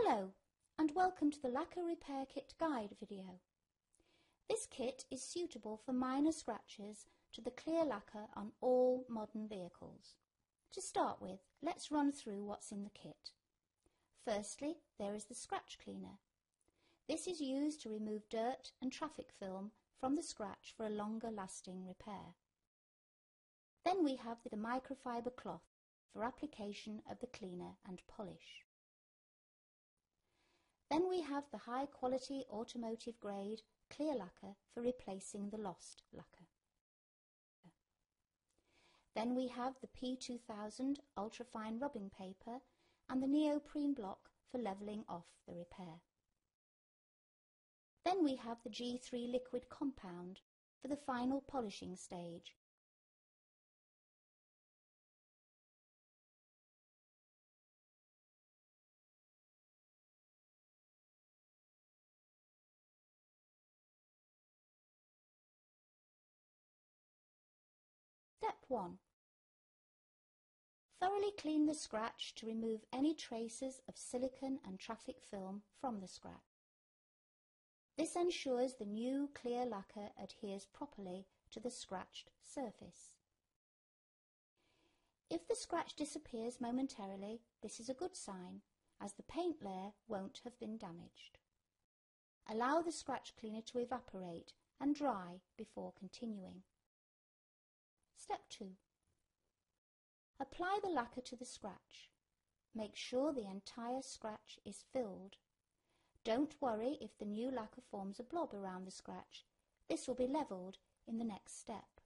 Hello and welcome to the Lacquer Repair Kit Guide video. This kit is suitable for minor scratches to the clear lacquer on all modern vehicles. To start with, let's run through what's in the kit. Firstly, there is the scratch cleaner. This is used to remove dirt and traffic film from the scratch for a longer lasting repair. Then we have the microfiber cloth for application of the cleaner and polish. Then we have the high-quality automotive grade clear lacquer for replacing the lost lacquer. Then we have the P2000 ultrafine rubbing paper and the neoprene block for levelling off the repair. Then we have the G3 liquid compound for the final polishing stage. Step 1. Thoroughly clean the scratch to remove any traces of silicone and traffic film from the scratch. This ensures the new clear lacquer adheres properly to the scratched surface. If the scratch disappears momentarily, this is a good sign, as the paint layer won't have been damaged. Allow the scratch cleaner to evaporate and dry before continuing. Step 2. Apply the lacquer to the scratch. Make sure the entire scratch is filled. Don't worry if the new lacquer forms a blob around the scratch. This will be levelled in the next step.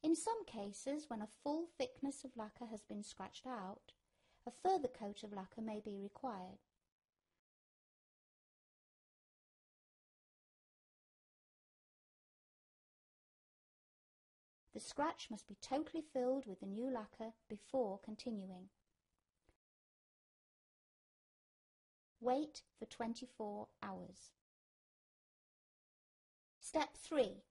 In some cases, when a full thickness of lacquer has been scratched out, a further coat of lacquer may be required. The scratch must be totally filled with the new lacquer before continuing. Wait for 24 hours. Step 3.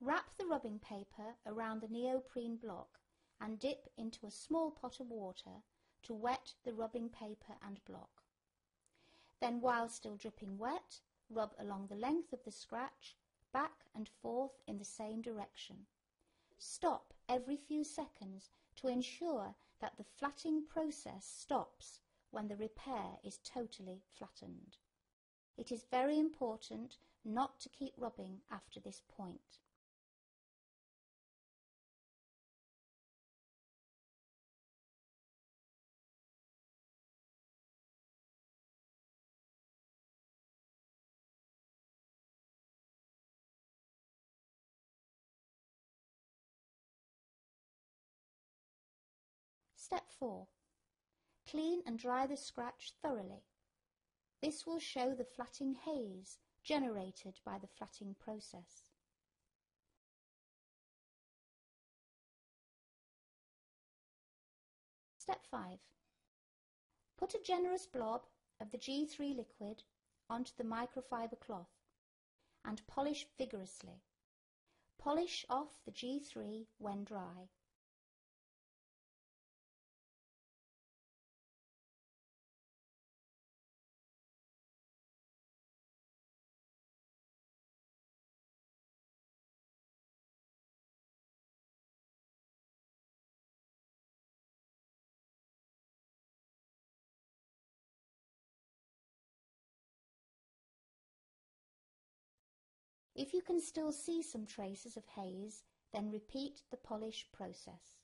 Wrap the rubbing paper around the neoprene block and dip into a small pot of water to wet the rubbing paper and block. Then, while still dripping wet, rub along the length of the scratch, back and forth in the same direction. Stop every few seconds to ensure that the flatting process stops when the repair is totally flattened. It is very important not to keep rubbing after this point. Step 4. Clean and dry the scratch thoroughly. This will show the flatting haze generated by the flatting process. Step 5. Put a generous blob of the G3 liquid onto the microfiber cloth and polish vigorously. Polish off the G3 when dry. If you can still see some traces of haze, then repeat the polish process.